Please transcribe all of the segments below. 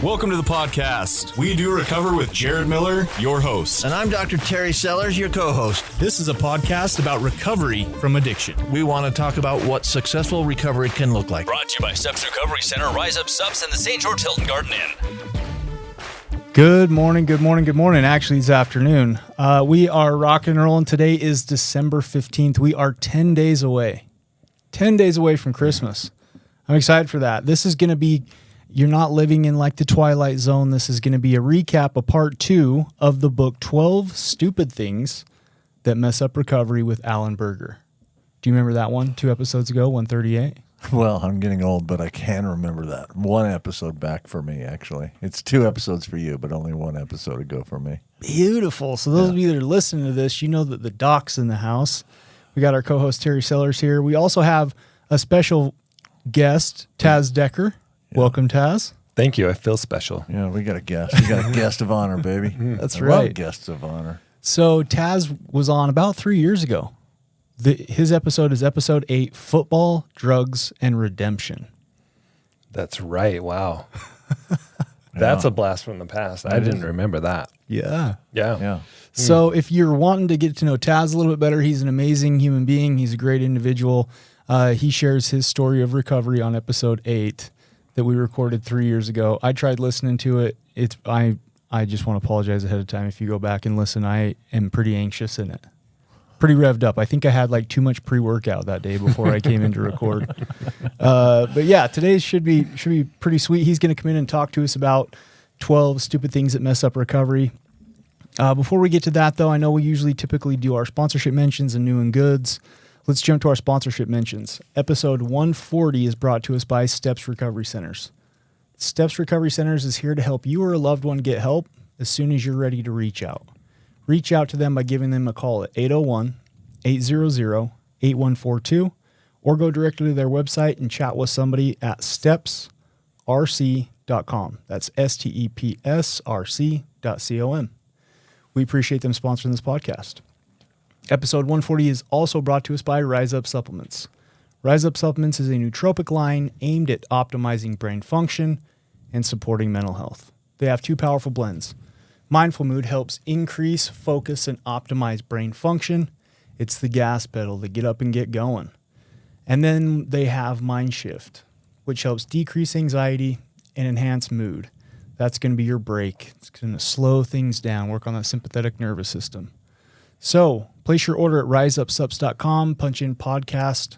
Welcome to the podcast. We do recover with Jared Miller, your host. And I'm Dr. Terry Sellers, your co-host. This is a podcast about recovery from addiction. We want to talk about what successful recovery can look like. Brought to you by Steps Recovery Center, Rise Up Subs, and the St. George Hilton Garden Inn. Good morning. Actually, it's afternoon. We are rocking and rolling. Today is December 15th. We are 10 days away. 10 days away from Christmas. I'm excited for that. This is going to be... You're not living in like the Twilight Zone. This is going to be a recap, a part 2 of the book 12 Stupid Things That Mess Up Recovery with Alan Berger. Do you remember that one 2 episodes ago, 138? Well, I'm getting old, but I can remember that. 1 episode back for me, actually. It's 2 episodes for you, but only 1 episode ago for me. Beautiful. So those of you that are listening to this, you know that the doc's in the house. We got our co-host Terry Sellers here. We also have a special guest, Taz Decker. Welcome, Taz. Thank you. I feel special. Yeah, we got a guest. We got a guest of honor, baby. That's I right. love guests of honor. So Taz was on about 3 years ago. His episode is episode 8, Football, Drugs, and Redemption. That's right. Wow. That's a blast from the past. I didn't remember that. Yeah. Yeah. So if you're wanting to get to know Taz a little bit better, he's an amazing human being. He's a great individual. He shares his story of recovery on episode 8 that we recorded 3 years ago. I tried listening to it. I just want to apologize ahead of time. If you go back and listen, I am pretty anxious in it. Pretty revved up. I think I had like too much pre-workout that day before I came in to record. But yeah, today should be pretty sweet. He's going to come in and talk to us about 12 stupid things that mess up recovery. Before we get to that, though, I know we usually typically do our sponsorship mentions and new and goods. Let's jump to our sponsorship mentions. Episode 140 is brought to us by Steps Recovery Centers. Steps Recovery Centers is here to help you or a loved one get help as soon as you're ready to reach out. Reach out to them by giving them a call at 801-800-8142 or go directly to their website and chat with somebody at stepsrc.com. That's stepsrc.com. We appreciate them sponsoring this podcast. Episode 140 is also brought to us by Rise Up Supplements. Rise Up Supplements is a nootropic line aimed at optimizing brain function and supporting mental health. They have 2 powerful blends. Mindful Mood helps increase focus and optimize brain function. It's the gas pedal to get up and get going. And then they have Mind Shift, which helps decrease anxiety and enhance mood. That's going to be your break. It's going to slow things down, work on that sympathetic nervous system. So, place your order at riseupsups.com, punch in podcast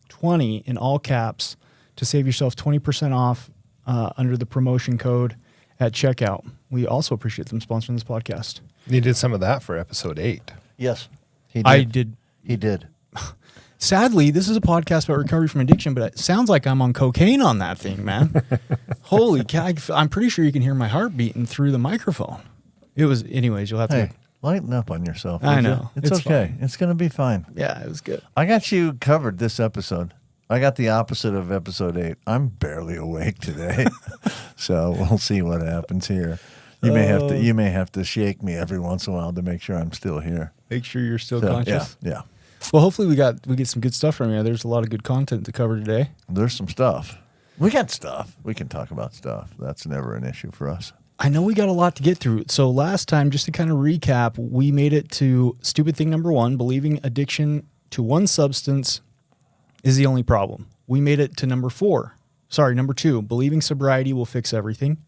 20 in all caps to save yourself 20% off under the promotion code at checkout. We also appreciate them sponsoring this podcast. You did some of that for episode 8. Yes, he did. I did. He did. Sadly, this is a podcast about recovery from addiction, but it sounds like I'm on cocaine on that thing, man. Holy cow. I'm pretty sure you can hear my heart beating through the microphone. It was, anyways, you'll have to... Lighten up on yourself. I know. It's okay. Fine. It's going to be fine. Yeah, it was good. I got you covered this episode. I got the opposite of episode 8. I'm barely awake today. So we'll see what happens here. You may have to shake me every once in a while to make sure I'm still here. Make sure you're still conscious. Yeah. Well, hopefully we get some good stuff from you. There's a lot of good content to cover today. There's some stuff. We got stuff. We can talk about stuff. That's never an issue for us. I know we got a lot to get through. So last time, just to kind of recap, we made it to stupid thing number 1, believing addiction to one substance is the only problem. We made it to number 2, believing sobriety will fix everything.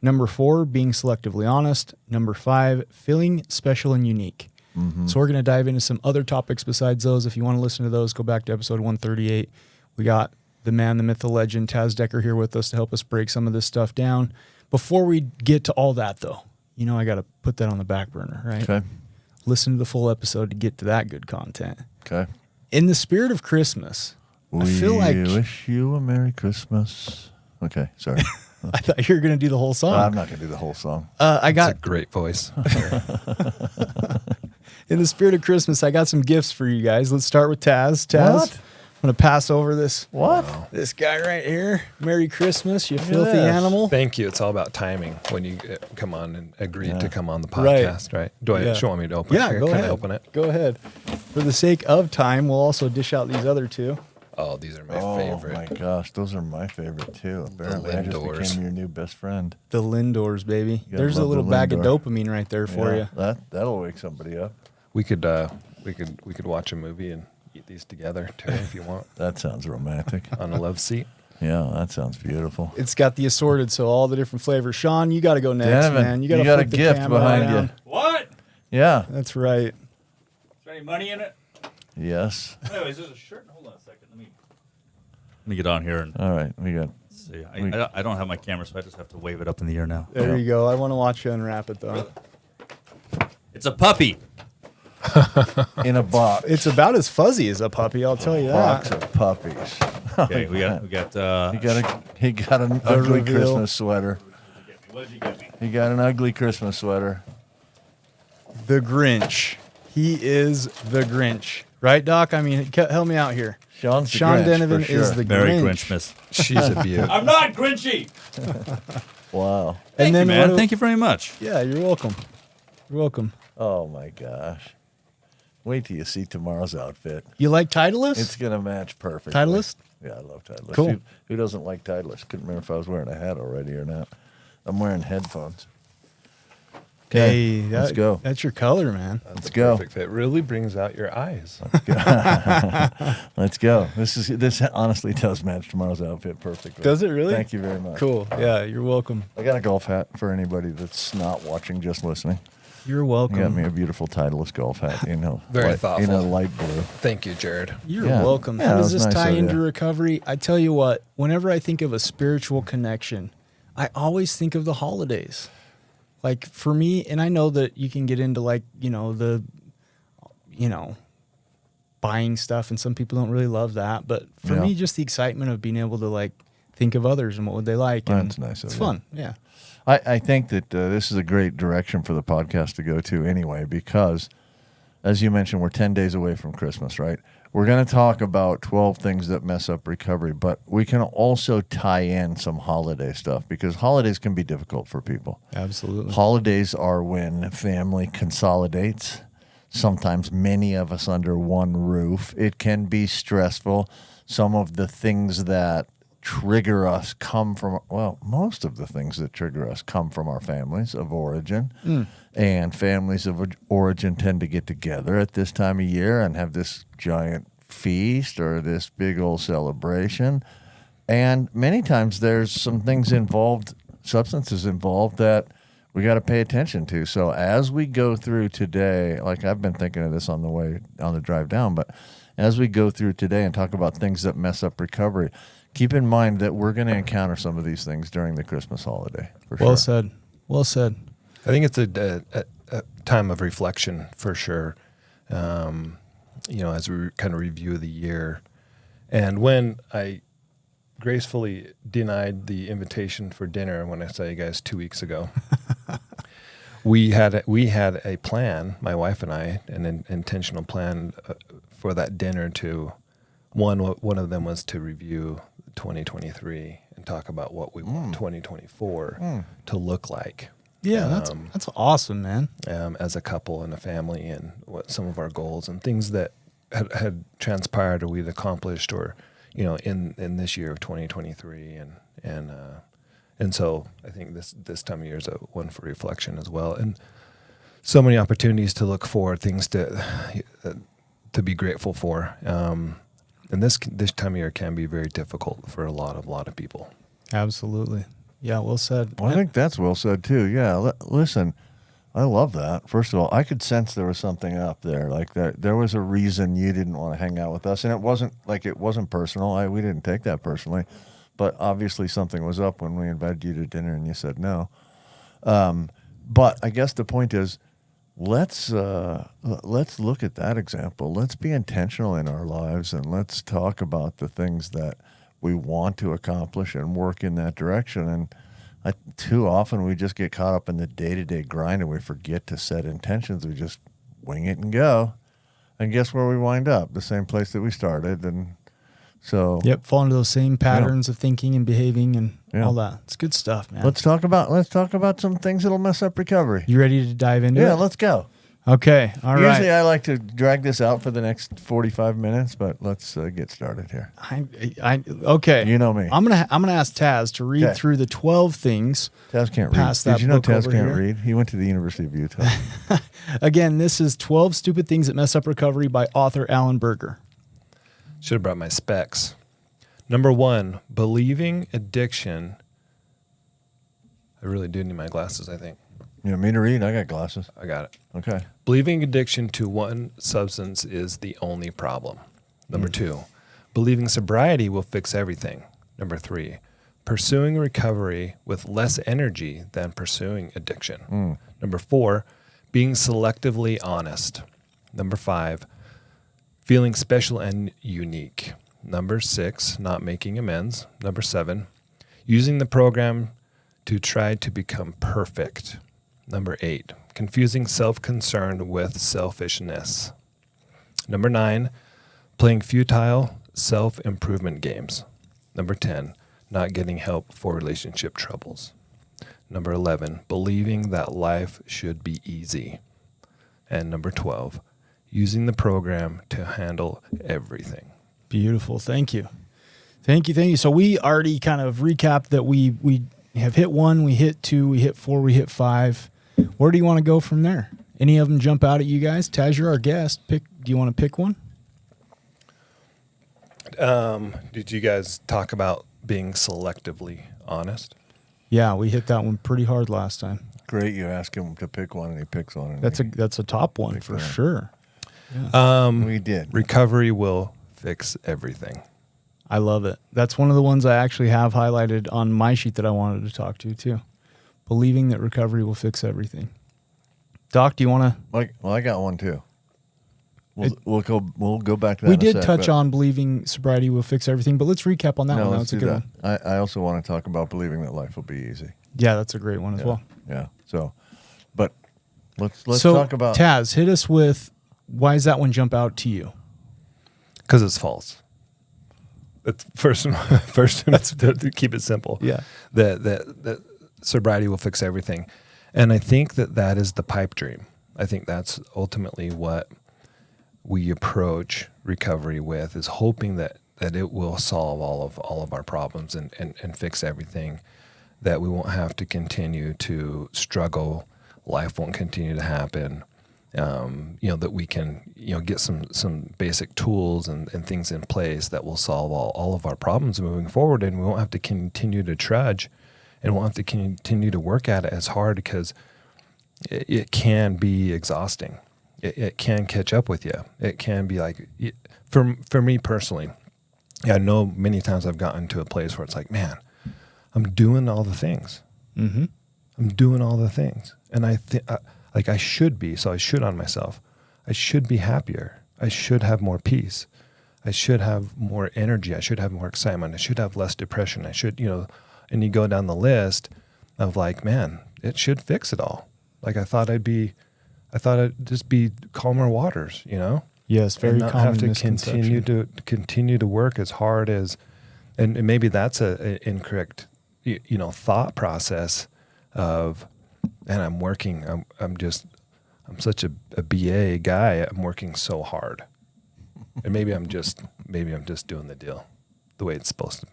Number 4, being selectively honest. Number 5, feeling special and unique. Mm-hmm. So we're going to dive into some other topics besides those. If you want to listen to those, go back to episode 138. We got the man, the myth, the legend, Taz Decker here with us to help us break some of this stuff down. Before we get to all that, though, I got to put that on the back burner, right? Okay. Listen to the full episode to get to that good content. Okay. In the spirit of Christmas, I feel like... We wish you a Merry Christmas. Okay, sorry. I thought you were going to do the whole song. I'm not going to do the whole song. That's a great voice. In the spirit of Christmas, I got some gifts for you guys. Let's start with Taz. Taz, What? I'm going to pass over this. What? This guy right here. Merry Christmas, you filthy animal. Thank you. It's all about timing when you come on and agree to come on the podcast, right? Do you want me to open it? Yeah, Here, go can ahead. I open it? Go ahead. For the sake of time, we'll also dish out these other 2. Oh, these are my Oh favorite. my gosh, those are my favorite too. Apparently, I just Lindors. became your new best friend. The Lindors, baby. gotta There's a love the little bag of Lindor. dopamine right there for you. That'll wake somebody up. We could watch a movie and eat these together, Terry, if you want, That sounds romantic. on a love seat. Yeah, that sounds beautiful. It's got the assorted, so all the different flavors. Sean, you got to go next, Devin, man. you You got a flip the gift camera behind you. around. What? Yeah. That's right. Is there any money in it? Yes. Anyways, there's a shirt. Hold on a second. Let me get on here and All right. We got. see. I don't have my camera, so I just have to wave it up in the air now. There you go. I want to watch you unwrap it, though. It's a puppy. In a box. It's about as fuzzy as a puppy, I'll tell you Box that. of puppies. Okay, we got. He got an ugly reveal. Christmas sweater. What did you get me? He got an ugly Christmas sweater. The Grinch. He is the Grinch. Right, Doc? I mean, help me out here. Sean's the Sean Grinch, Denovan for sure. is the Merry Grinch. Grinchmas. She's a beaut. I'm not Grinchy. Wow. Thank you, what man. do- Thank you very much. Yeah, you're welcome. You're welcome. Oh my gosh. Wait till you see tomorrow's outfit. You like Titleist? It's gonna match perfectly. Titleist? Yeah, I love Titleist. Cool. Who doesn't like Titleist? Couldn't remember if I was wearing a hat already or not. I'm wearing headphones. Hey, let's go. That's your color, man. Let's go. Perfect fit. Really brings out your eyes. Let's go. This honestly does match tomorrow's outfit perfectly. Does it really? Thank you very much. Cool. Yeah, you're welcome. I got a golf hat for anybody that's not watching, just listening. You're You welcome. got me a beautiful Titleist golf hat, Very light, thoughtful. in a light blue. Thank you, Jared. You're Yeah. welcome. Yeah, How that does was this nice tie of into you. recovery? I tell you what, whenever I think of a spiritual connection, I always think of the holidays. Like for me, and I know that you can get into buying stuff, and some people don't really love that. But for Yeah. me, just the excitement of being able to think of others and what would they like. And That's nice of It's you. fun. Yeah. I think that this is a great direction for the podcast to go to anyway, because as you mentioned, we're 10 days away from Christmas, right? We're going to talk about 12 things that mess up recovery, but we can also tie in some holiday stuff because holidays can be difficult for people. Absolutely. Holidays are when family consolidates, sometimes many of us under one roof. It can be stressful. Some of the things that trigger us come from, most of the things that trigger us come from our families of origin. And families of origin tend to get together at this time of year and have this giant feast or this big old celebration. And many times there's some things involved, substances involved that we got to pay attention to. So as we go through today, like I've been thinking of this on the drive down, but as we go through today and talk about things that mess up recovery, keep in mind that we're going to encounter some of these things during the Christmas holiday. For Well sure. said. Well said. I think it's a time of reflection for sure. As we kind of review the year, and when I gracefully denied the invitation for dinner when I saw you guys 2 weeks ago, we had a plan, my wife and I, an intentional plan for that dinner. To one of them was to review 2023 and talk about what we want 2024 to look like. Yeah, that's awesome, man. As a couple and a family, and what some of our goals and things that had transpired or we'd accomplished, or in this year of 2023, and so I think this time of year is a one for reflection as well, and so many opportunities to look for things to be grateful for. And this time of year can be very difficult for a lot of people. Absolutely. Yeah, well said. Well, I think that's well said too. Yeah, listen, I love that. First of all, I could sense there was something up there. Like there was a reason you didn't want to hang out with us, and it wasn't personal. We didn't take that personally, but obviously something was up when we invited you to dinner and you said no. But I guess the point is, let's look at that example. Let's be intentional in our lives, and let's talk about the things that we want to accomplish and work in that direction. And too often we just get caught up in the day-to-day grind and we forget to set intentions. We just wing it and go. And guess where we wind up? The same place that we started. And so fall into those same patterns of thinking and behaving and Yeah. all that. It's good stuff, man. let's talk about some things that'll mess up recovery. You ready to dive into it? Yeah, let's go. Okay. All right. Usually I like to drag this out for the next 45 minutes, but let's get started here. Okay. You know me. I'm gonna ask Taz to read Okay. through the 12 things. Taz can't read. Pass that Did you know book Taz over can't here. read? He went to the University of Utah. Again, this is 12 Stupid Things That Mess Up Recovery by author Alan Berger. Should have brought my specs. Number 1, believing addiction. I really do need my glasses, I think. You want me to read? I got glasses. I got it. Okay. Believing addiction to one substance is the only problem. Number 2, believing sobriety will fix everything. Number 3, pursuing recovery with less energy than pursuing addiction. Number 4, being selectively honest. Number 5, feeling special and unique. Number 6, not making amends. Number 7, using the program to try to become perfect. Number 8, confusing self-concern with selfishness. Number 9, playing futile self-improvement games. Number 10, not getting help for relationship troubles. Number 11, believing that life should be easy. And number 12, using the program to handle everything. Beautiful. Thank you. Thank you. So we already kind of recapped that we have hit 1, we hit 2, we hit 4, we hit 5. Where do you want to go from there? Any of them jump out at you guys? Taz, you're our guest. Do you want to pick one? Did you guys talk about being selectively honest? Yeah, we hit that one pretty hard last time. Great. You ask him to pick one and he picks one. And That's a top one for sure. we did. Recovery will fix everything. I love it. That's one of the ones I actually have highlighted on my sheet that I wanted to talk to too. Believing that recovery will fix everything. Doc, do you want to? Well, I got one too. We'll go back to that. We in a did sec, touch but- on believing sobriety will fix everything, but let's recap on that one. Let's That's a do good that. one. I also want to talk about believing that life will be easy. Yeah, that's a great one as well. Yeah. So, but let's So, talk about. Taz, hit us with why does that one jump out to you? Because it's false. It's first to keep it simple. Yeah. That sobriety will fix everything. And I think that is the pipe dream. I think that's ultimately what we approach recovery with, is hoping that it will solve all of our problems and fix everything, that we won't have to continue to struggle, life won't continue to happen. That we can, get some basic tools and things in place that will solve all of our problems moving forward, and we won't have to continue to trudge, and won't have to continue to work at it as hard, because it can be exhausting. It can catch up with you. It can be like, for me personally, I know many times I've gotten to a place where it's like, man, I'm doing all the things. Mm-hmm. I'm doing all the things, and I think. Like I should be, so I should on myself. I should be happier. I should have more peace. I should have more energy. I should have more excitement. I should have less depression. I should, and you go down the list of like, man, it should fix it all. Like I thought I'd just be calmer waters, Yes, very and not common have to misconception. continue to work as hard as, and maybe that's a incorrect, thought process of. And I'm working. I'm such a BA guy. I'm working so hard, and maybe I'm just doing the deal, the way it's supposed to.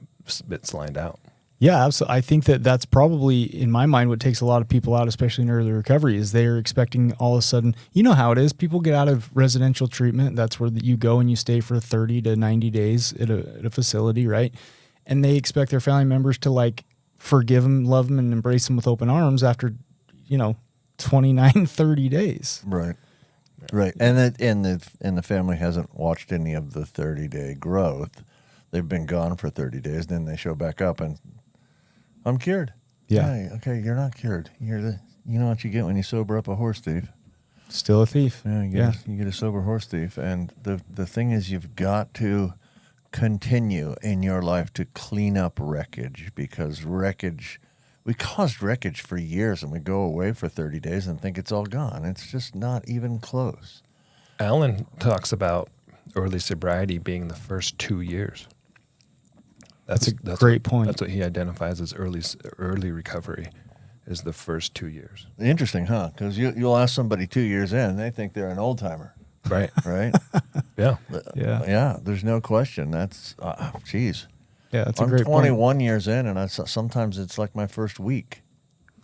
It's lined out. Yeah, absolutely. I think that's probably, in my mind, what takes a lot of people out, especially in early recovery, is they're expecting all of a sudden, you know how it is. People get out of residential treatment. That's where you go and you stay for 30 to 90 days at a facility, right? And they expect their family members to like forgive them, love them, and embrace them with open arms after 29, 30 days. Right. Right. And the family hasn't watched any of the 30-day growth. They've been gone for 30 days. Then they show back up and I'm cured. Yeah. Hey, okay. You're not cured. You know what you get when you sober up a horse thief. Still a thief. Yeah. You get a sober horse thief. And the thing is, you've got to continue in your life to clean up wreckage, because we caused wreckage for years, and we go away for 30 days and think it's all gone. It's just not even close. Alan talks about early sobriety being the first 2 years. That's a great point. That's what he identifies as early recovery, is the first 2 years. Interesting, huh? Because you'll ask somebody 2 years in, they think they're an old timer, Right. right? Yeah. Yeah. There's no question. That's, geez. Yeah, that's a I'm great 21 years in, and sometimes it's like my first week.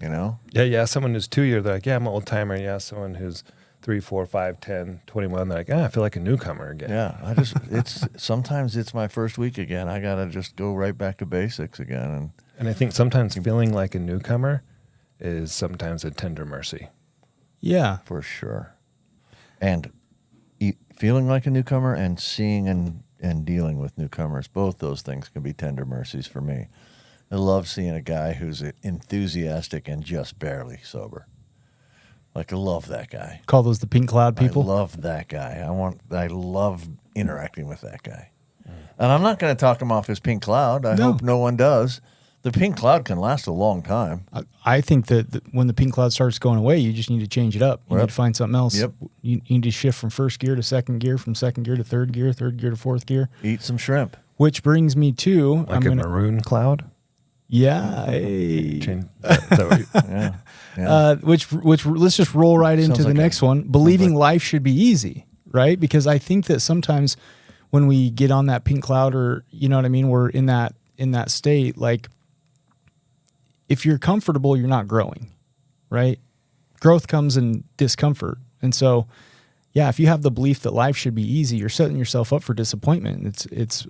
You know? Yeah. Someone who's 2 years, they're like, yeah, I'm an old timer. Yeah. Someone who's 3, 4, 5, 10, 21, they're like, I feel like a newcomer again. Yeah. Sometimes it's my first week again. I got to just go right back to basics again. And I think sometimes feeling like a newcomer is sometimes a tender mercy. Yeah. For sure. And feeling like a newcomer and seeing and dealing with newcomers, both those things can be tender mercies for me. I love seeing a guy who's enthusiastic and just barely sober. Like, I love that guy. Call those the pink cloud people. I love that guy. I love interacting with that guy. And I'm not going to talk him off his pink cloud. I hope no one does. The pink cloud can last a long time. I think that when the pink cloud starts going away, you just need to change it up. You need to find something else. Yep. You need to shift from first gear to second gear, from second gear to third gear to fourth gear. Eat some shrimp. Which brings me to Like maroon cloud? Yeah. Hey. Yeah. Which let's just roll right into the next one. Believing life should be easy, right? Because I think that sometimes when we get on that pink cloud, or you know what I mean, we're in that state, like, if you're comfortable, you're not growing, right? Growth comes in discomfort. And so, yeah, if you have the belief that life should be easy, you're setting yourself up for disappointment. It's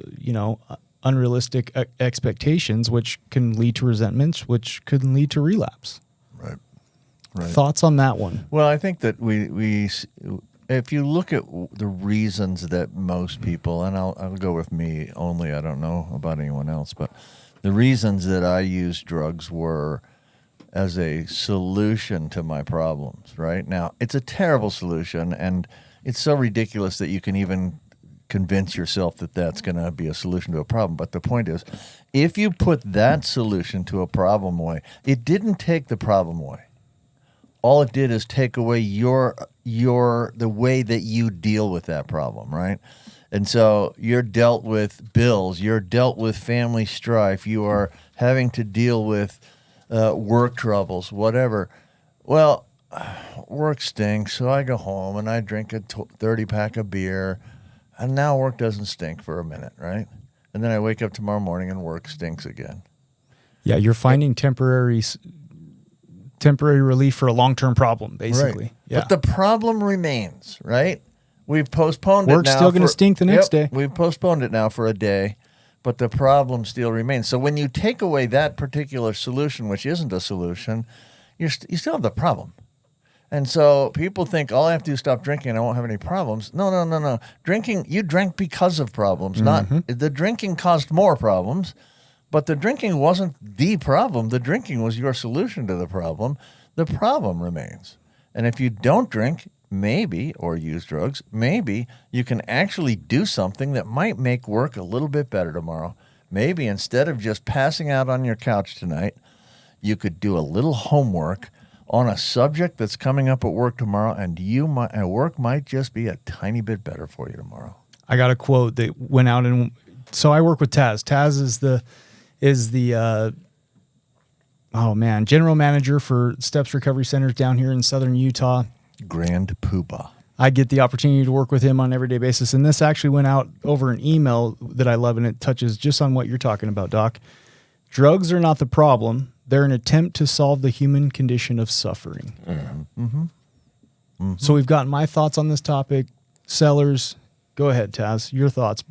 unrealistic expectations, which can lead to resentments, which could lead to relapse. Right. Thoughts on that one? Well, I think that we if you look at the reasons that most people, and I'll go with me only, I don't know about anyone else, but the reasons that I used drugs were as a solution to my problems, right? Now, it's a terrible solution, and it's so ridiculous that you can even convince yourself that that's going to be a solution to a problem. But the point is, if you put that solution to a problem away, it didn't take the problem away. All it did is take away the way that you deal with that problem, right? And so you're dealt with bills, you're dealt with family strife, you are having to deal with work troubles, whatever. Well, work stinks, so I go home and I drink a 30-pack of beer, and now work doesn't stink for a minute, right? And then I wake up tomorrow morning and work stinks again. Yeah, you're finding temporary relief for a long-term problem, basically. Right. Yeah. But the problem remains, right? We've postponed it now. Work's still going to stink the next day. We've postponed it now for a day, but the problem still remains. So when you take away that particular solution, which isn't a solution, you still have the problem. And so people think, all I have to do is stop drinking and I won't have any problems. No. You drank because of problems. Not the drinking caused more problems, but the drinking wasn't the problem. The drinking was your solution to the problem. The problem remains. And if you don't drink, maybe, or use drugs, maybe you can actually do something that might make work a little bit better tomorrow. Maybe instead of just passing out on your couch tonight, you could do a little homework on a subject that's coming up at work tomorrow, and work might just be a tiny bit better for you tomorrow. I got a quote that went out, and so I work with Taz. Taz is the general manager for Steps Recovery Centers down here in southern Utah. Grand Poobah. I get the opportunity to work with him on an everyday basis, and this actually went out over an email that I love, and it touches just on what you're talking about, Doc. Drugs are not the problem. They're an attempt to solve the human condition of suffering. So we've gotten my thoughts on this topic. Sellers, go ahead, Taz. Your thoughts.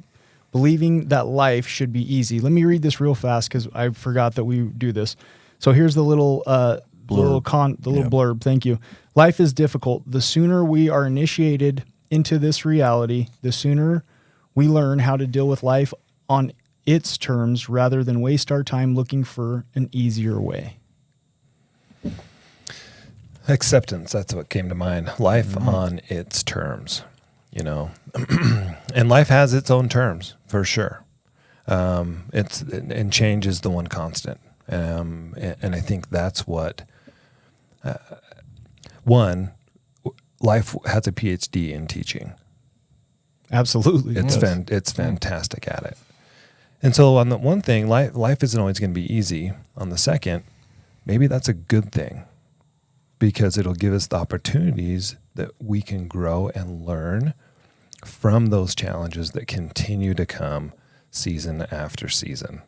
Believing that life should be easy. Let me read this real fast because I forgot that we do this. So here's the little blurb. Thank you. Life is difficult. The sooner we are initiated into this reality, the sooner we learn how to deal with life on its terms rather than waste our time looking for an easier way. Acceptance, that's what came to mind. Life on its terms, and life has its own terms for sure. And change is the one constant. And I think that's what, life has a PhD in teaching. Absolutely. It's fantastic at it. And so on the one thing, life isn't always going to be easy. On the second, maybe that's a good thing, because it'll give us the opportunities that we can grow and learn from those challenges that continue to come season after season.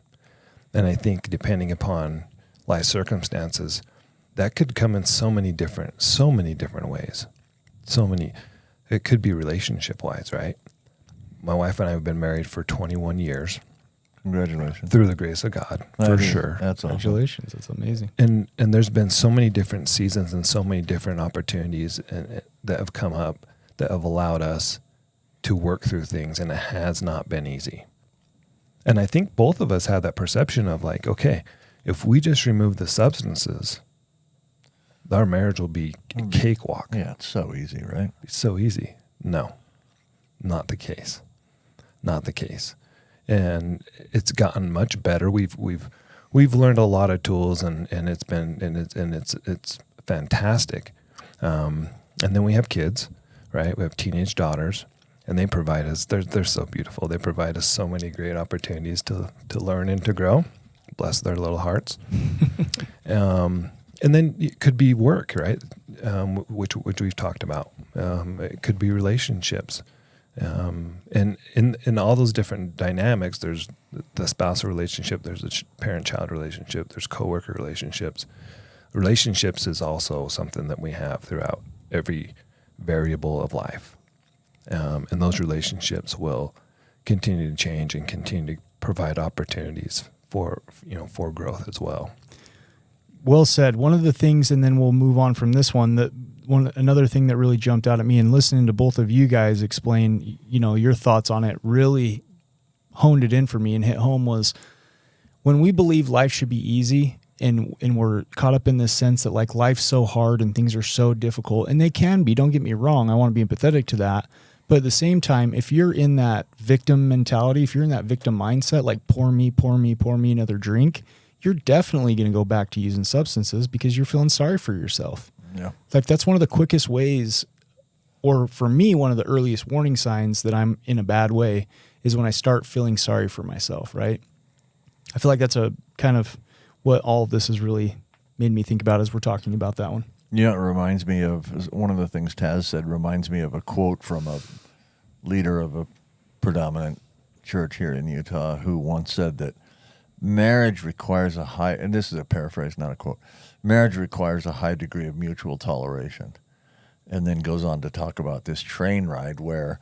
And I think depending upon life circumstances, that could come in so many different ways. It could be relationship wise, right? My wife and I have been married for 21 years. Congratulations. Through the grace of God, for sure. That's awesome. Congratulations. That's amazing. And there's been so many different seasons and so many different opportunities that have come up that have allowed us to work through things, and it has not been easy. And I think both of us have that perception of like, okay, if we just remove the substances, our marriage will be a cakewalk. Yeah, it's so easy, right? It's so easy. No, not the case. Not the case. And it's gotten much better. We've learned a lot of tools, and it's fantastic. And then we have kids, right? We have teenage daughters, and they provide us. They're so beautiful. They provide us so many great opportunities to learn and to grow. Bless their little hearts. And then it could be work, right? Which we've talked about. It could be relationships. And in all those different dynamics, there's the spousal relationship, there's a parent-child relationship, there's coworker relationships. Relationships is also something that we have throughout every variable of life. And those relationships will continue to change and continue to provide opportunities for growth as well. Well said. One of the things, and then we'll move on from this one, another thing that really jumped out at me, and listening to both of you guys explain, your thoughts on it really honed it in for me and hit home, was when we believe life should be easy and we're caught up in this sense that like life's so hard and things are so difficult, and they can be, don't get me wrong, I want to be empathetic to that. But at the same time, if you're in that victim mentality, if you're in that victim mindset, like pour me another drink, you're definitely going to go back to using substances because you're feeling sorry for yourself. Yeah. Like that's one of the quickest ways, or for me, one of the earliest warning signs that I'm in a bad way is when I start feeling sorry for myself, right? I feel like that's a kind of what all of this has really made me think about as we're talking about that one. Yeah, it reminds me of one of the things Taz said, reminds me of a quote from a leader of a predominant church here in Utah who once said that marriage requires a high, and this is a paraphrase, not a quote, marriage requires a high degree of mutual toleration. And then goes on to talk about this train ride where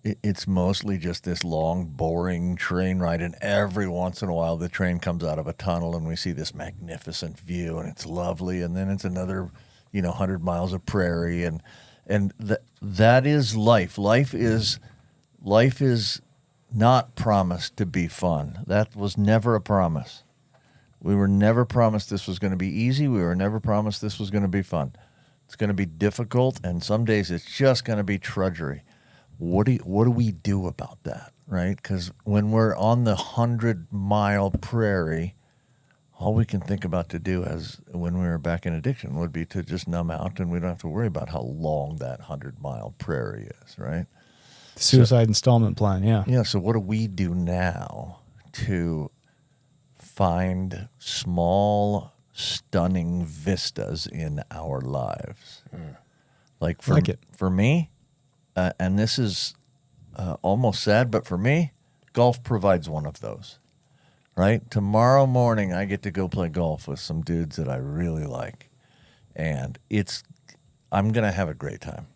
it's mostly just this long, boring train ride, and every once in a while the train comes out of a tunnel and we see this magnificent view and it's lovely, and then it's another 100 miles of prairie, and that is life. Life is not promised to be fun. That was never a promise. We were never promised this was going to be easy. We were never promised this was going to be fun. It's going to be difficult, and some days it's just going to be drudgery. What do we do about that, right? Because when we're on the 100-mile prairie, all we can think about to do as when we were back in addiction would be to just numb out, and we don't have to worry about how long that 100-mile prairie is, right? Suicide installment plan, yeah. Yeah, so what do we do now to find small, stunning vistas in our lives? Like for me, and this is almost sad, but for me, golf provides one of those, right? Tomorrow morning, I get to go play golf with some dudes that I really like, and I'm going to have a great time.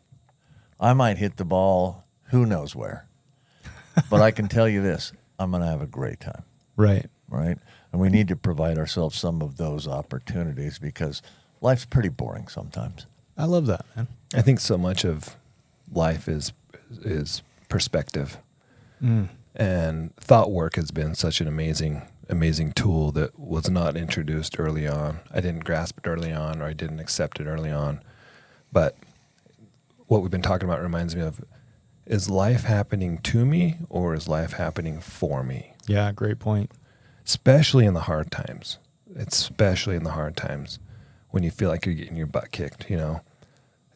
I might hit the ball who knows where, but I can tell you this, I'm going to have a great time. Right. Right? And we need to provide ourselves some of those opportunities because life's pretty boring sometimes. I love that, man. I think so much of life is perspective. And thought work has been such an amazing tool that was not introduced early on. I didn't grasp it early on, or I didn't accept it early on. But what we've been talking about reminds me of, is life happening to me or is life happening for me? Yeah, great point. Especially in the hard times. Especially in the hard times when you feel like you're getting your butt kicked,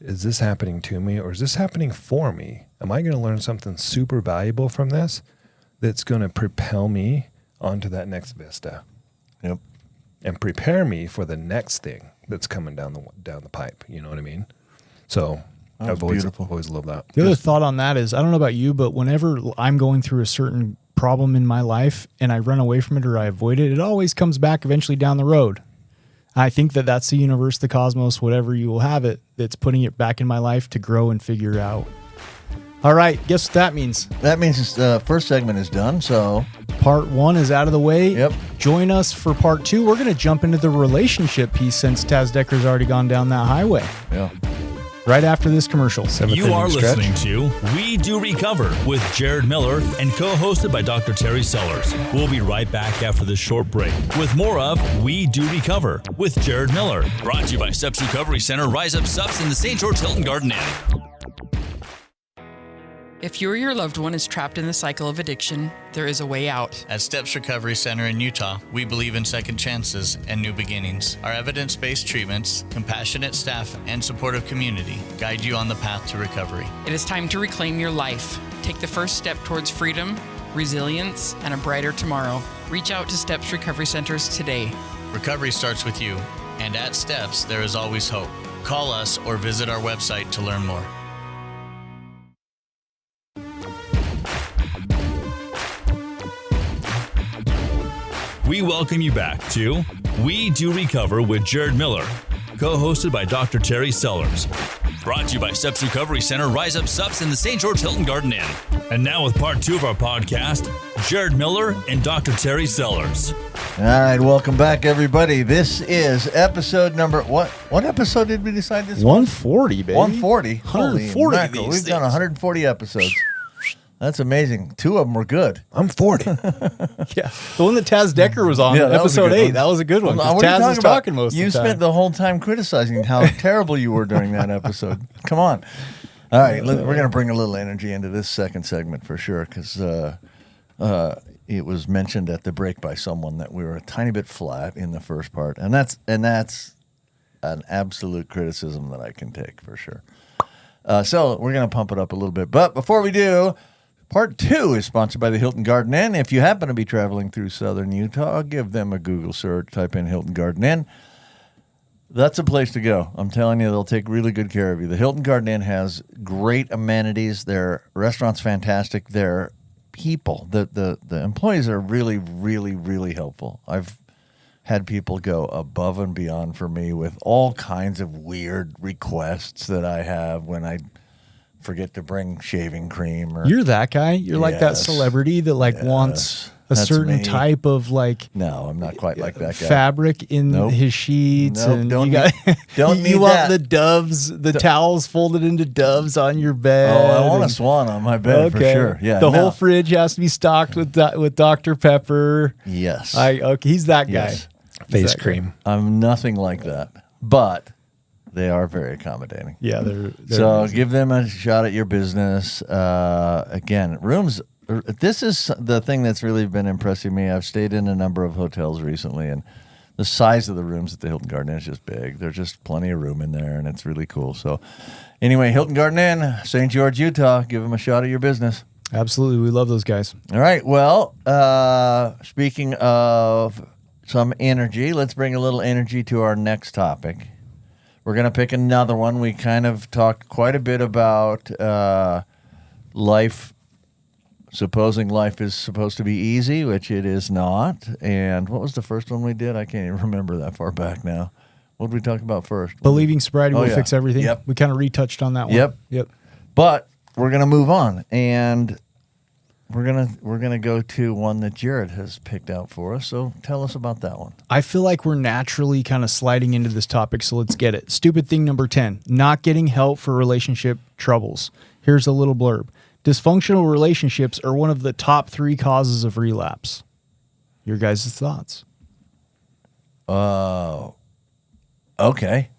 Is this happening to me or is this happening for me? Am I going to learn something super valuable from this that's going to propel me onto that next vista? Yep. and prepare me for the next thing that's coming down the pipe. You know what I mean? So I've always loved that. The other thought on that is, I don't know about you, but whenever I'm going through a certain problem in my life and I run away from it or I avoid it, it always comes back eventually down the road. I think that that's the universe, the cosmos, whatever you will have it, that's putting it back in my life to grow and figure out. All right, guess what that means? That means the first segment is done, so... Part 1 is out of the way. Yep. Join us for part 2. We're going to jump into the relationship piece since Taz Decker's already gone down that highway. Yeah. Right after this commercial. You are listening to We Do Recover with Jared Miller and co-hosted by Dr. Terry Sellers. We'll be right back after this short break with more of We Do Recover with Jared Miller. Brought to you by Steps Recovery Center, Rise Up Subs in the St. George Hilton Garden Inn. If you or your loved one is trapped in the cycle of addiction, there is a way out. At Steps Recovery Center in Utah, we believe in second chances and new beginnings. Our evidence-based treatments, compassionate staff, and supportive community guide you on the path to recovery. It is time to reclaim your life. Take the first step towards freedom, resilience, and a brighter tomorrow. Reach out to Steps Recovery Centers today. Recovery starts with you, and at Steps, there is always hope. Call us or visit our website to learn more. We welcome you back to We Do Recover with Jared Miller, co-hosted by Dr. Terry Sellers. Brought to you by Steps Recovery Center, Rise Up Subs in the St. George Hilton Garden Inn. And now with part 2 of our podcast, Jared Miller and Dr. Terry Sellers. All right, welcome back, everybody. This is episode number... What episode did we decide this was? 140, baby. 140? 140 Holy mackerel. these We've done things. 140 episodes. That's amazing. 2 of them were good. I'm 40. Yeah. The one that Taz Decker was on, Yeah, that was a episode good 8. one. That was a good one. 'cause What are you Taz was about? talking most You of the time. spent the whole time criticizing how terrible you were during that episode. Come on. All right, we're going to bring a little energy into this second segment for sure, because it was mentioned at the break by someone that we were a tiny bit flat in the first part, and that's an absolute criticism that I can take for sure. So we're going to pump it up a little bit. But before we do, part 2 is sponsored by the Hilton Garden Inn. If you happen to be traveling through southern Utah, give them a Google search, type in Hilton Garden Inn. That's a place to go. I'm telling you, they'll take really good care of you. The Hilton Garden Inn has great amenities. Their restaurant's fantastic. Their people, the employees are really, really, really helpful. I've had people go above and beyond for me with all kinds of weird requests that I have when I forget to bring shaving cream. Or You're that guy. You're like that Yes. celebrity that wants a That's certain me. type of like No, I'm not quite like that guy. fabric in Nope. his sheets, Nope, and don't you got need- don't you need want that. the doves, the towels folded into doves on your Oh, bed. I want a and- swan on my bed for sure. Yeah, the no. whole fridge has to be stocked with Dr. Pepper. Yes. Okay, he's that guy. Yes. Face He's that guy. cream. I'm nothing like that, but they are very accommodating. Yeah, they're So amazing. give them a shot at your business. Again, rooms. This is the thing that's really been impressing me. I've stayed in a number of hotels recently, and the size of the rooms at the Hilton Garden Inn is just big. There's just plenty of room in there, and it's really cool. So anyway, Hilton Garden Inn, St. George, Utah. Give them a shot at your business. Absolutely, we love those guys. All right. Well, speaking of some energy, let's bring a little energy to our next topic. We're going to pick another one. We kind of talked quite a bit about life, supposing life is supposed to be easy, which it is not. And what was the first one we did? I can't even remember that far back now. What did we talk about first? Believing sobriety will yeah. fix everything. Yep. We kind of retouched on that one. Yep. But we're going to move on, and we're gonna go to one that Jared has picked out for us. So tell us about that one. I feel like we're naturally kind of sliding into this topic, so let's get it. Stupid thing number 10, not getting help for relationship troubles. Here's a little blurb. Dysfunctional relationships are one of the top 3 causes of relapse. Your guys' thoughts? Okay.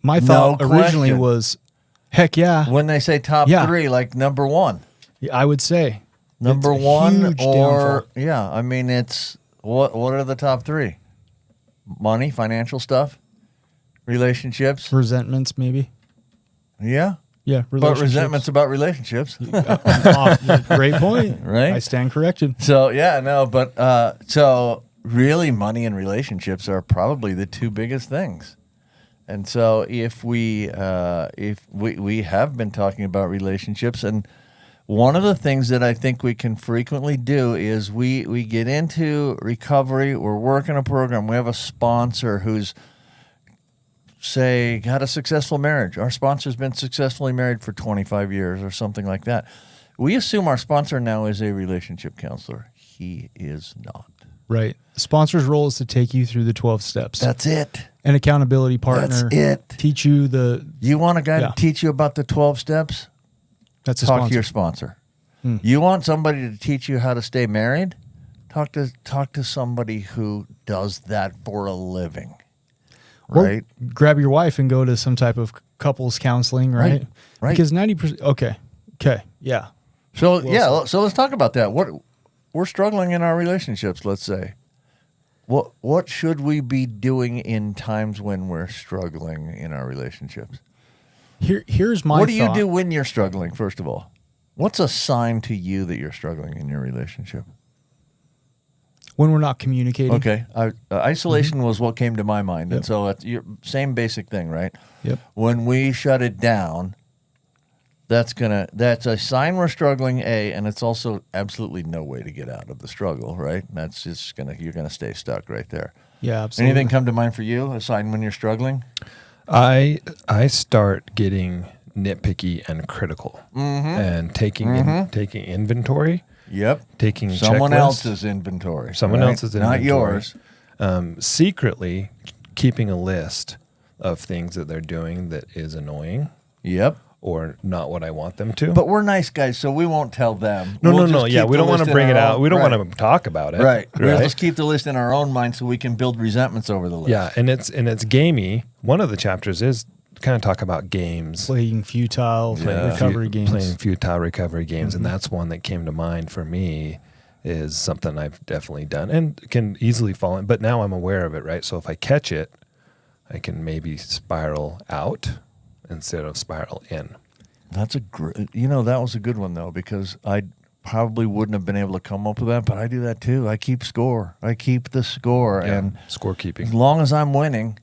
My thought No originally question. was, heck yeah. When they say top Yeah. 3, like number 1. I would say. Number It's a 1 huge or downfall. yeah, I mean it's what are the top 3? Money, financial stuff, relationships. Resentments, maybe. Yeah. Yeah, But resentment's about relationships. Great point. Right? I stand corrected. So yeah, no, but so really money and relationships are probably the two biggest things. And so if we have been talking about relationships, and one of the things that I think we can frequently do is we get into recovery, we're working a program, we have a sponsor who's, say, had a successful marriage. Our sponsor's been successfully married for 25 years or something like that. We assume our sponsor now is a relationship counselor. He is not. Right. The sponsor's role is to take you through the 12 steps. That's it. An accountability partner. That's it. Teach you the... You want a guy to teach you about the 12 steps? That's a Talk sponsor. to your sponsor. You want somebody to teach you how to stay married? Talk to somebody who does that for a living. Right? Or grab your wife and go to some type of couples counseling, right? Right. Because 90%... Okay. Yeah. So, so let's talk about that. What we're struggling in our relationships, let's say. What should we be doing in times when we're struggling in our relationships? Here's my What do you thought. do when you're struggling, first of all? What's a sign to you that you're struggling in your relationship? When we're not communicating. Okay. Isolation was what came to my mind. And so it's your same basic thing, right? Yep. When we shut it down, that's a sign we're struggling, and it's also absolutely no way to get out of the struggle, right? That's just you're gonna stay stuck right there. Yeah, absolutely. Anything come to mind for you? A sign when you're struggling? I start getting nitpicky and critical, and taking inventory. Yep. Taking someone checklists. else's inventory. Someone right? else's inventory. Not yours. Secretly keeping a list of things that they're doing that is annoying. Yep. Or not what I want them to. But we're nice guys, so we won't tell them. No. Yeah, we don't want to bring it out. We don't want to talk about it. Right. We'll just keep the list in our own mind so we can build resentments over the list. Yeah, and it's gamey. One of the chapters is kind of talk about games. Playing futile recovery games. Playing futile recovery games. And that's one that came to mind for me, is something I've definitely done and can easily fall in. But now I'm aware of it, right? So if I catch it, I can maybe spiral out instead of spiral in. That's that was a good one though, because I probably wouldn't have been able to come up with that, but I do that too. I keep score. I keep the score, and scorekeeping. As long as I'm winning,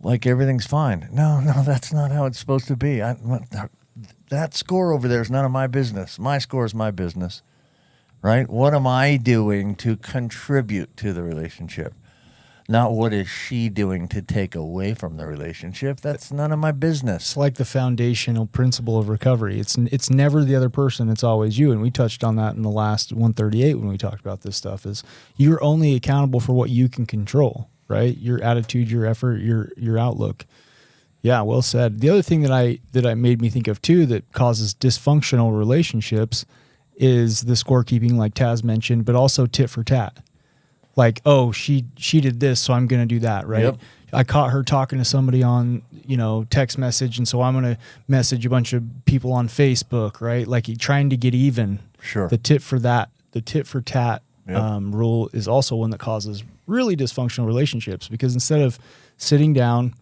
like everything's fine. No, that's not how it's supposed to be. That score over there is none of my business. My score is my business, right? What am I doing to contribute to the relationship? Not what is she doing to take away from the relationship. That's none of my business. It's like the foundational principle of recovery. It's never the other person. It's always you. And we touched on that in the last 138 when we talked about this stuff. Is you're only accountable for what you can control, right? Your attitude, your effort, your outlook. Yeah, well said. The other thing that I made me think of too that causes dysfunctional relationships is the scorekeeping, like Taz mentioned, but also tit for tat. Like, oh, she did this, so I'm going to do that, right? Yep. I caught her talking to somebody on, text message, and so I'm going to message a bunch of people on Facebook, right? Like trying to get even. Sure. The tit for tat rule is also one that causes really dysfunctional relationships, because instead of sitting down,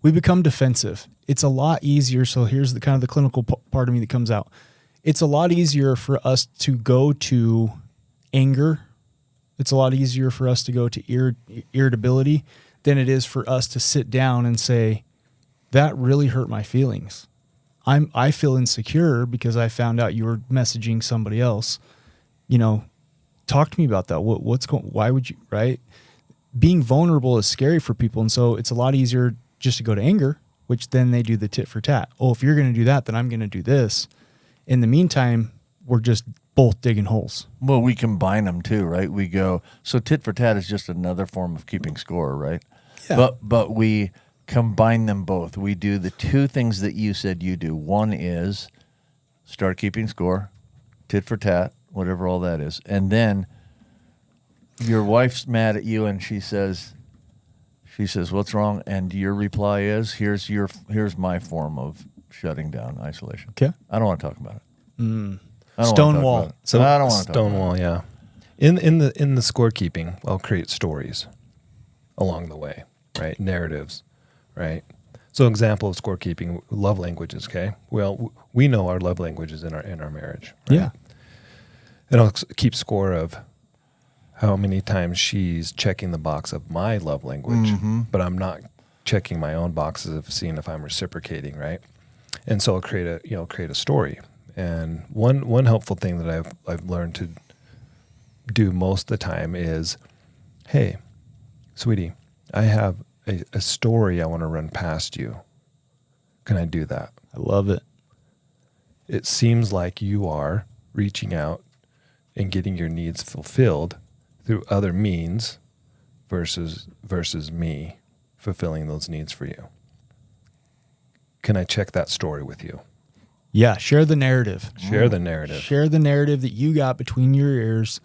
we become defensive. It's a lot easier. So here's the kind of the clinical part of me that comes out. It's a lot easier for us to go to anger. It's a lot easier for us to go to irritability than it is for us to sit down and say, that really hurt my feelings. I feel insecure because I found out you were messaging somebody else. Talk to me about that. Why would you, right? Being vulnerable is scary for people. And so it's a lot easier just to go to anger, which then they do the tit for tat. Oh, if you're going to do that, then I'm going to do this. In the meantime, we're just both digging holes. Well, we combine them too, right? We go, so tit for tat is just another form of keeping score, right? Yeah. But we combine them both. We do the two things that you said you do. One is start keeping score, tit for tat, whatever all that is. And then your wife's mad at you and she says, what's wrong? And your reply is, here's my form of shutting down isolation. Okay. I don't want to talk about it. Stonewall. So I don't want to Stonewall, yeah. In the scorekeeping, I'll create stories along the way, right? Narratives, right? So example of scorekeeping, love languages, okay? Well, we know our love languages in our marriage, right? Yeah. And I'll keep score of how many times she's checking the box of my love language, but I'm not checking my own boxes of seeing if I'm reciprocating, right? And so I'll create a story. And one helpful thing that I've learned to do most of the time is, hey, sweetie, I have a story I want to run past you. Can I do that? I love it. It seems like you are reaching out and getting your needs fulfilled through other means versus me fulfilling those needs for you. Can I check that story with you? Yeah, share the narrative. Share the narrative. Share the narrative that you got between your ears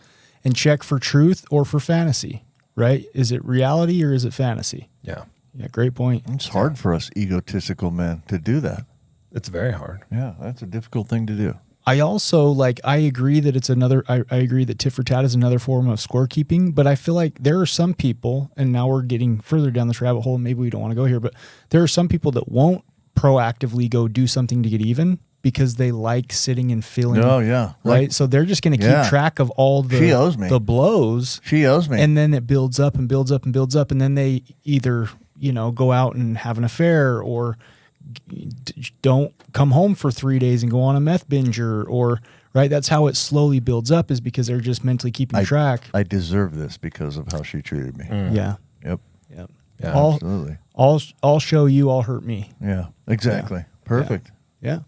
and check for truth or for fantasy, right? Is it reality or is it fantasy? Yeah. Yeah, great point. It's hard for us egotistical men to do that. It's very hard. Yeah, that's a difficult thing to do. I also I agree that it's I agree that tit for tat is another form of scorekeeping, but I feel like there are some people, and now we're getting further down this rabbit hole, and maybe we don't want to go here, but there are some people that won't proactively go do something to get even because they like sitting and feeling. Oh, yeah. Right? So they're just going to keep track of all She owes me. the blows. She owes me. And then it builds up and builds up and builds up, and then they either, go out and have an affair or don't come home for 3 days and go on a meth binge or right. That's how it slowly builds up, is because they're just mentally keeping track. I deserve this because of how she treated me. Yeah. Yep. Yep. Yeah, Absolutely. I'll show you, I'll hurt me. Yeah, exactly. Yeah. Perfect. Yeah.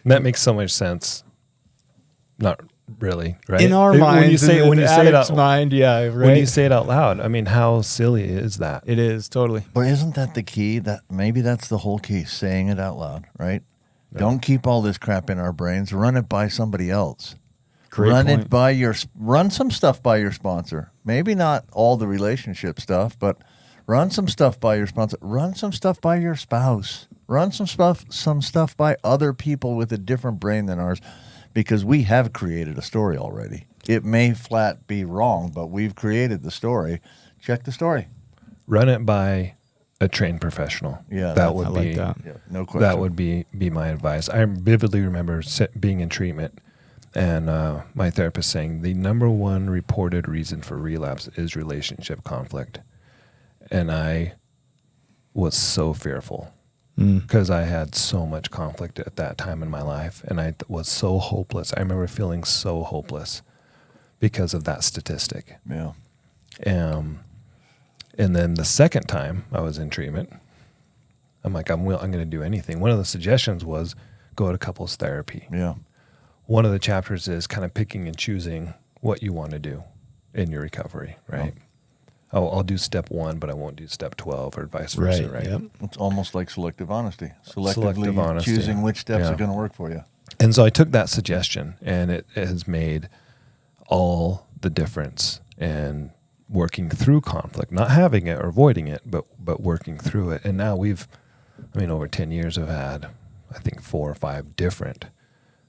That makes so much sense. Not really, right? In our When minds, you say in it addict's out, mind, yeah, right. when you say it out loud, I mean, how silly is that? It is totally. But isn't that the key? That maybe that's the whole key, saying it out loud, right? Yeah. Don't keep all this crap in our brains. Run it by somebody else. Great point. Run some stuff by your sponsor. Maybe not all the relationship stuff, but run some stuff by your sponsor. Run some stuff by your spouse. Run some stuff by other people with a different brain than ours, because we have created a story already. It may flat be wrong, but we've created the story. Check the story. Run it by a trained professional. Yeah, that would I be like that. Yeah, no question. That would be my advice. I vividly remember being in treatment and my therapist saying the number one reported reason for relapse is relationship conflict. And I was so fearful because I had so much conflict at that time in my life, and I was so hopeless. I remember feeling so hopeless because of that statistic. Yeah. And then the second time I was in treatment, I'm like, I'm going to do anything. One of the suggestions was go to couples therapy. Yeah. One of the chapters is kind of picking and choosing what you want to do in your recovery, right? I'll do step 1, but I won't do step 12 or vice versa, right? Yep. It's almost like selective honesty. Selective Selectively honesty. choosing which steps Yeah. are going to work for you. And so I took that suggestion, and it has made all the difference in working through conflict, not having it or avoiding it, but working through it. And now over 10 years, I've had, I think, 4 or 5 different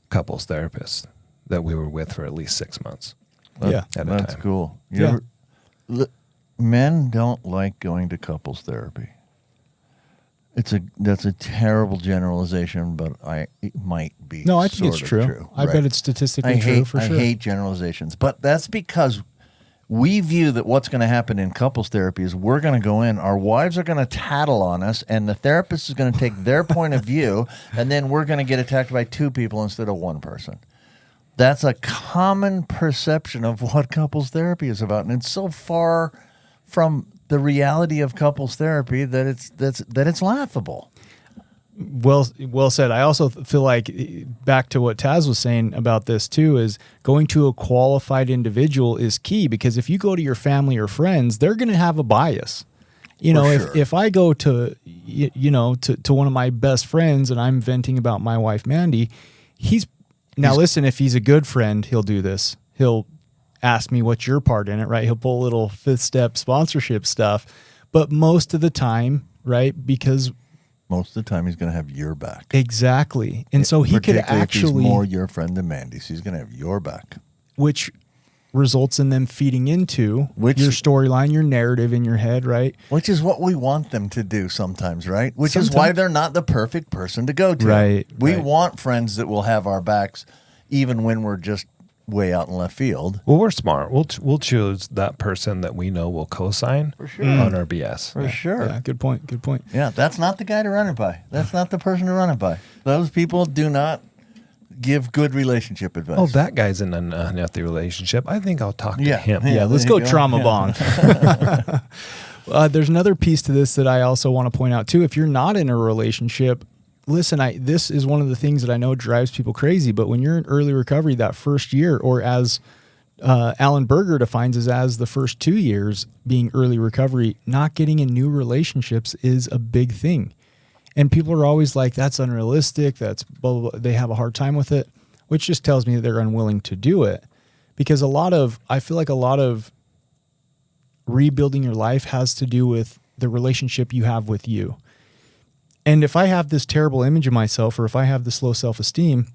couples therapists that we were with for at least 6 months. Yeah. At a That's time. cool. Yeah. Men don't like going to couples therapy. That's a terrible generalization, but it might be. No, I think it's sort of true. I bet it's statistically true for sure. I hate generalizations, but that's because we view that what's going to happen in couples therapy is we're going to go in, our wives are going to tattle on us, and the therapist is going to take their point of view, and then we're going to get attacked by 2 people instead of 1 person. That's a common perception of what couples therapy is about, and it's so far from the reality of couples therapy that it's laughable. Well said. I also feel like, back to what Taz was saying about this too, is going to a qualified individual is key, because if you go to your family or friends, they're going to have a bias. Sure. If I go to one of my best friends and I'm venting about my wife Mandy, listen, if he's a good friend, he'll do this. He'll ask me what's your part in it, right? He'll pull a little 5th step sponsorship stuff, but most of the time, right? Because most of the time he's going to have your back. Exactly. And so he could Particularly if he's actually, more your friend than Mandy's, he's going to have your back. which results in them feeding into your storyline, your narrative in your head, right? Which is what we want them to do sometimes, right? Which is why they're not the perfect person to go to. Right. We want friends that will have our backs even when we're just way out in left field. Well, we're smart. We'll choose that person that we know will co-sign on our BS. For sure. Yeah, good point. Good point. Yeah, that's not the guy to run it by. That's not the person to run it by. Those people do not give good relationship advice. Oh, that guy's in an unhealthy relationship. I think I'll talk to him. Yeah, let's there go you go. trauma Yeah. bond. There's another piece to this that I also want to point out too. If you're not in a relationship, listen, this is one of the things that I know drives people crazy. But when you're in early recovery that first year, or as Alan Berger defines as the first 2 years being early recovery, not getting in new relationships is a big thing. And people are always like, that's unrealistic. That's blah, blah, blah. They have a hard time with it, which just tells me that they're unwilling to do it. Because I feel like a lot of rebuilding your life has to do with the relationship you have with you. And if I have this terrible image of myself, or if I have this low self-esteem,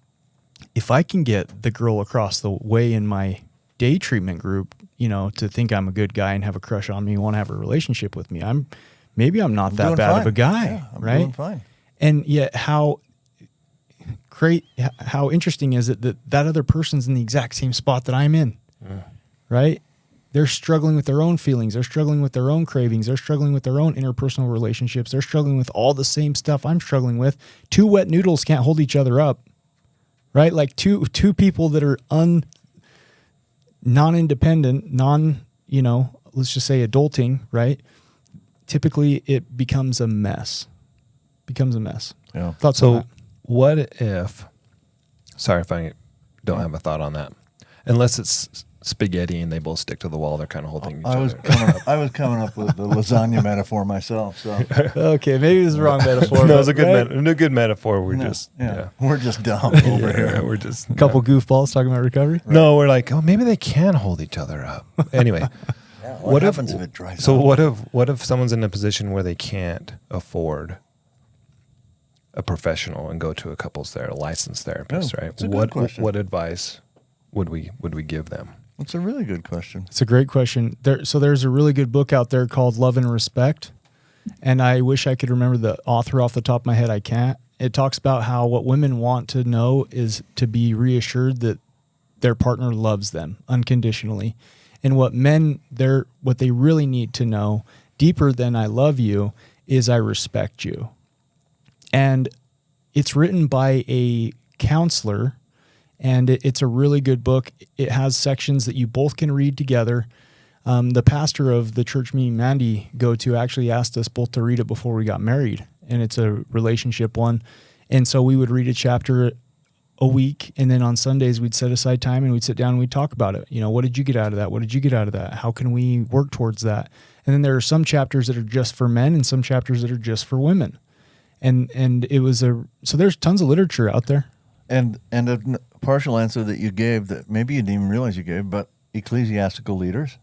if I can get the girl across the way in my day treatment group, to think I'm a good guy and have a crush on me and want to have a relationship with me, maybe I'm not that bad of a guy, yeah, I'm right? doing fine. And yet how interesting is it that other person's in the exact same spot that I'm in, right? They're struggling with their own feelings. They're struggling with their own cravings. They're struggling with their own interpersonal relationships. They're struggling with all the same stuff I'm struggling with. Two wet noodles can't hold each other up, right? Like two people that are non-independent, let's just say adulting, right? Typically it becomes a mess. Yeah. Thoughts on So that? what if, sorry if I don't have a thought on that, unless it's spaghetti and they both stick to the wall, they're kind of holding each other. I was coming up with the lasagna metaphor myself. So Okay, maybe it was the wrong metaphor. No, it's a but, good, right? a good metaphor. We're yeah, just, we're just dumb over here. we're just A couple goofballs talking about recovery. No, we're like, oh, maybe they can hold each other up. Anyway, What happens if it dries so up? what if someone's in a position where they can't afford a professional and go to a licensed therapist, right? it's a good question. What advice would we give them? That's a really good question. It's a great question. There's a really good book out there called Love and Respect, and I wish I could remember the author off the top of my head. I can't. It talks about how what women want to know is to be reassured that their partner loves them unconditionally, and what they really need to know, deeper than I love you, is I respect you. And it's written by a counselor. And it's a really good book. It has sections that you both can read together. The pastor of the church me and Mandy go to actually asked us both to read it before we got married. And it's a relationship one. And so we would read a chapter a week. And then on Sundays, we'd set aside time and we'd sit down and we'd talk about it. What did you get out of that? What did you get out of that? How can we work towards that? And then there are some chapters that are just for men and some chapters that are just for women. And so there's tons of literature out there. And a partial answer that you gave that maybe you didn't even realize you gave, but ecclesiastical leaders,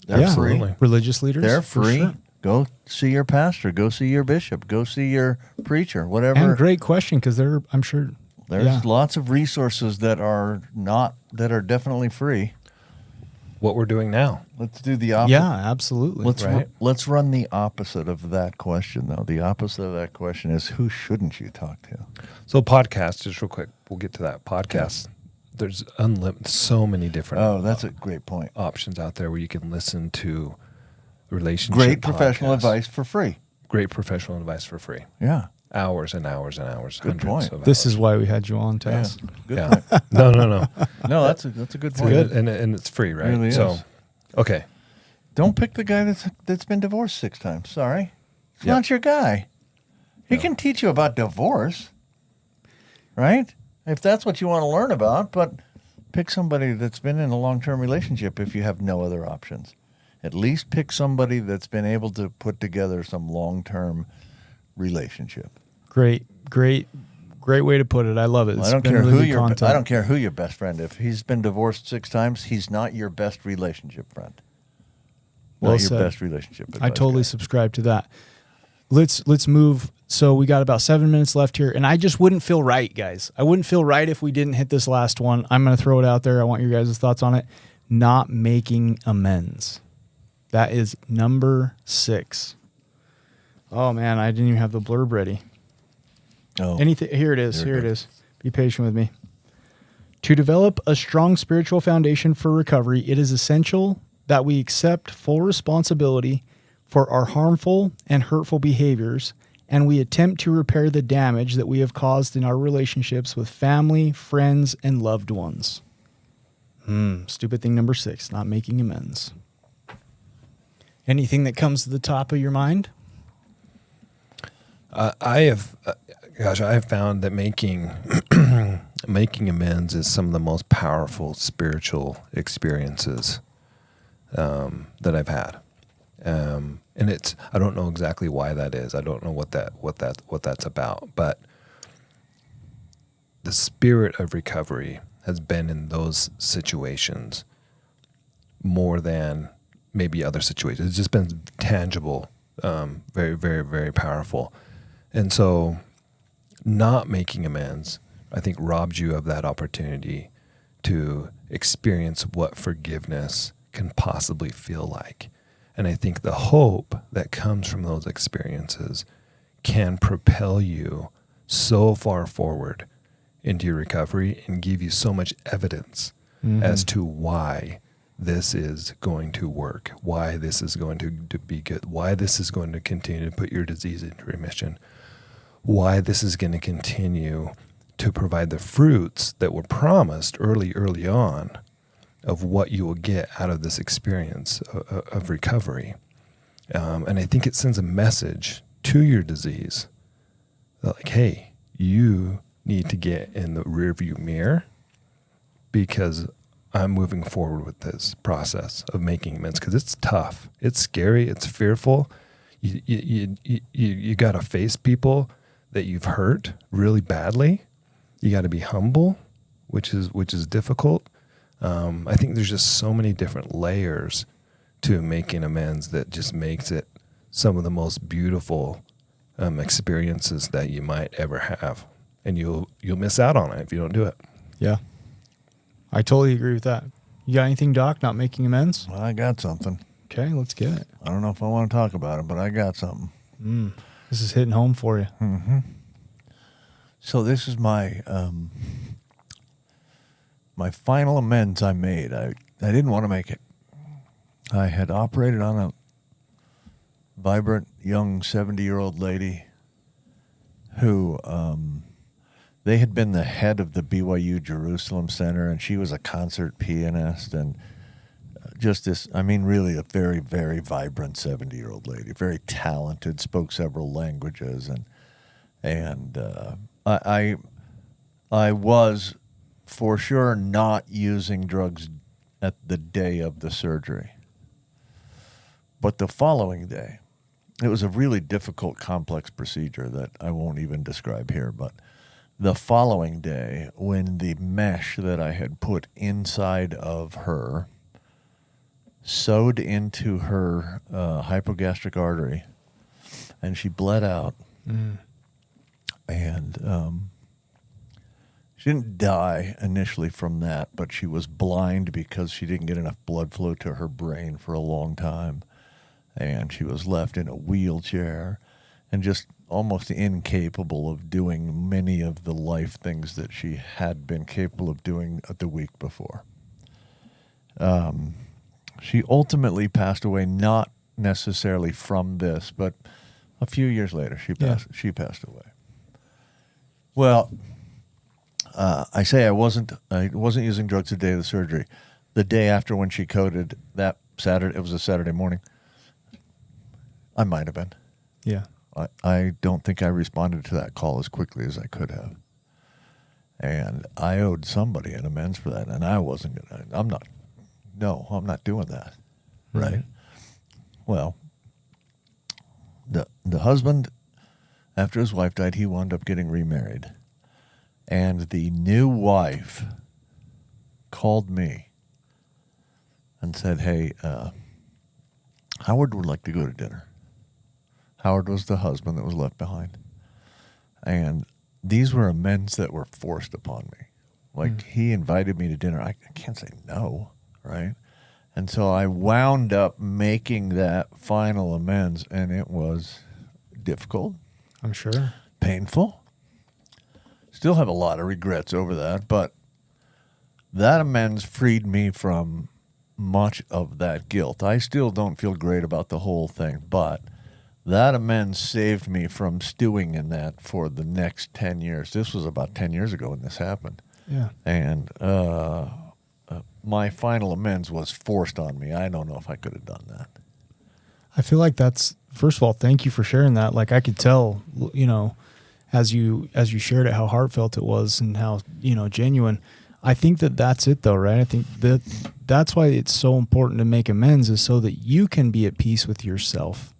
they're free. Absolutely. Religious leaders. They're for free. sure. Go see your pastor. Go see your bishop. Go see your preacher. Whatever. And great question, because I'm sure There's lots of resources that are definitely free. What we're doing now. Let's do the opposite. Yeah, absolutely. Let's run the opposite of that question, though. The opposite of that question is, who shouldn't you talk to? So podcasts, just real quick, we'll get to that. Podcasts, there's so many different Oh, that's a great point. options out there where you can listen to relationship Great professional podcasts. advice for free. Great professional advice for free. Yeah. Hours and hours and hours. Good hundreds point. of This hours. is why we had you on, Taz. Good Yeah. point. No. No, that's a good point. Good. And it's free, right? Really so, is. okay. Don't pick the guy that's been divorced 6 times. Sorry. It's Yep. not your guy. He can teach you about divorce, right? If that's what you want to learn about, but pick somebody that's been in a long-term relationship if you have no other options. At least pick somebody that's been able to put together some long-term relationship. Great way to put it. I love it. I don't care who your best friend. If he's been divorced 6 times, he's not your best relationship friend. Well Not your said. best relationship I advice totally guy. subscribe to that. Let's move. So we got about 7 minutes left here, and I just wouldn't feel right, guys. I wouldn't feel right if we didn't hit this last one. I'm going to throw it out there. I want your guys' thoughts on it. Not making amends. That is number 6. Oh man, I didn't even have the blurb ready. Oh. Anything? Here it is. You're Here it good. is. Be patient with me. To develop a strong spiritual foundation for recovery, it is essential that we accept full responsibility for our harmful and hurtful behaviors, and we attempt to repair the damage that we have caused in our relationships with family, friends, and loved ones. Stupid thing number 6, not making amends. Anything that comes to the top of your mind? I have found that making amends is some of the most powerful spiritual experiences that I've had. And I don't know exactly why that is. I don't know what that's about, but the spirit of recovery has been in those situations more than maybe other situations. It's just been tangible, very, very, very powerful. And so not making amends, I think, robs you of that opportunity to experience what forgiveness can possibly feel like. And I think the hope that comes from those experiences can propel you so far forward into your recovery and give you so much evidence as to why this is going to work, why this is going to be good, why this is going to continue to put your disease into remission, why this is going to continue to provide the fruits that were promised early on of what you will get out of this experience of recovery. And I think it sends a message to your disease that, like, hey, you need to get in the rearview mirror because I'm moving forward with this process of making amends, because it's tough, it's scary, it's fearful. You got to face people that you've hurt really badly. You got to be humble, which is difficult. I think there's just so many different layers to making amends that just makes it some of the most beautiful experiences that you might ever have, and you'll miss out on it if you don't do it. Yeah, I totally agree with that. You got anything, Doc? Not making amends? Well, I got something. Okay, let's get it. I don't know if I want to talk about it, but I got something. This is hitting home for you. So this is my my final amends I made. I didn't want to make it. I had operated on a vibrant young 70-year-old lady who they had been the head of the BYU Jerusalem Center, and she was a concert pianist, and just this, I mean, really a very, very vibrant 70-year-old lady, very talented, spoke several languages, and I was for sure not using drugs at the day of the surgery. But the following day, it was a really difficult, complex procedure that I won't even describe here, but the following day, when the mesh that I had put inside of her sewed into her hypogastric artery, and she bled out, and she didn't die initially from that, but she was blind because she didn't get enough blood flow to her brain for a long time, and she was left in a wheelchair and just almost incapable of doing many of the life things that she had been capable of doing the week before. She ultimately passed away, not necessarily from this, but a few years later she passed away. Well, I say I wasn't using drugs the day of the surgery. The day after, when she coded, that Saturday, it was a Saturday morning, I might have been. Yeah. I don't think I responded to that call as quickly as I could have. And I owed somebody an amends for that, and I wasn't going to. I'm not doing that. Right? Well, the husband, after his wife died, he wound up getting remarried. And the new wife called me and said, hey, Howard would like to go to dinner. Howard was the husband that was left behind. And these were amends that were forced upon me. Like, he invited me to dinner. I can't say no, right? And so I wound up making that final amends, and it was difficult. I'm sure. Painful. Still have a lot of regrets over that, but that amends freed me from much of that guilt. I still don't feel great about the whole thing, but that amends saved me from stewing in that for the next 10 years. This was about 10 years ago when this happened. Yeah. And my final amends was forced on me. I don't know if I could have done that. I feel like that's, first of all, thank you for sharing that. Like I could tell, as you shared it, how heartfelt it was and how, genuine. I think that's it though, right? I think that's why it's so important to make amends, is so that you can be at peace with yourself.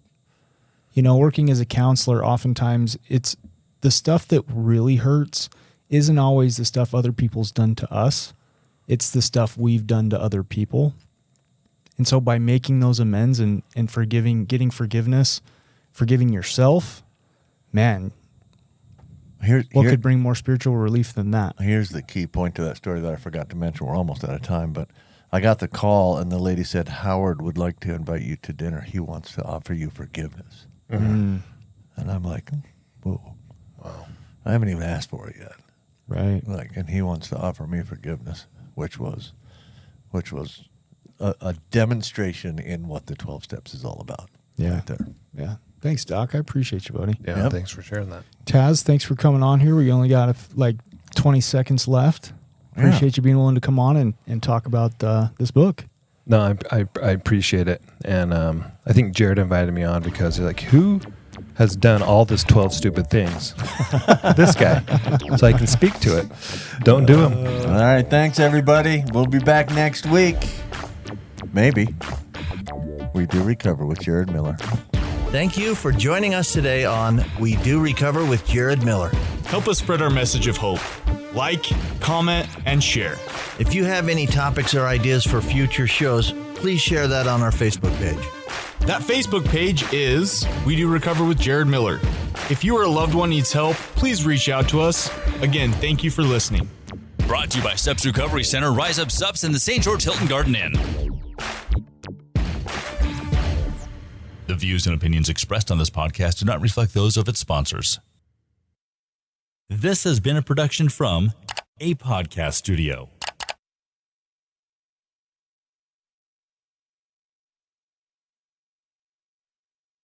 Working as a counselor, oftentimes it's the stuff that really hurts isn't always the stuff other people's done to us. It's the stuff we've done to other people. And so by making those amends and getting forgiveness, forgiving yourself, man, what could bring more spiritual relief than that? Here's the key point to that story that I forgot to mention. We're almost out of time, but I got the call and the lady said, Howard would like to invite you to dinner. He wants to offer you forgiveness. Mm-hmm. And I'm like, whoa, wow. I haven't even asked for it yet. Right. And he wants to offer me forgiveness, which was a demonstration in what the 12 steps is all about. Yeah. Right there. Yeah. Thanks, Doc. I appreciate you, buddy. Yeah, Yep. Thanks for sharing that. Taz, thanks for coming on here. We only got 20 seconds left. Appreciate you being willing to come on and talk about this book. No, I appreciate it. And I think Jared invited me on because he's like, who has done all this 12 stupid things? This guy. So I can speak to it. Don't do them. All right. Thanks, everybody. We'll be back next week. Maybe. We Do Recover with Jared Miller. Thank you for joining us today on We Do Recover with Jared Miller. Help us spread our message of hope. Like, comment, and share. If you have any topics or ideas for future shows, please share that on our Facebook page. That Facebook page is We Do Recover with Jared Miller. If you or a loved one needs help, please reach out to us. Again, thank you for listening. Brought to you by Steps Recovery Center, Rise Up Subs, and the St. George Hilton Garden Inn. The views and opinions expressed on this podcast do not reflect those of its sponsors. This has been a production from a podcast studio.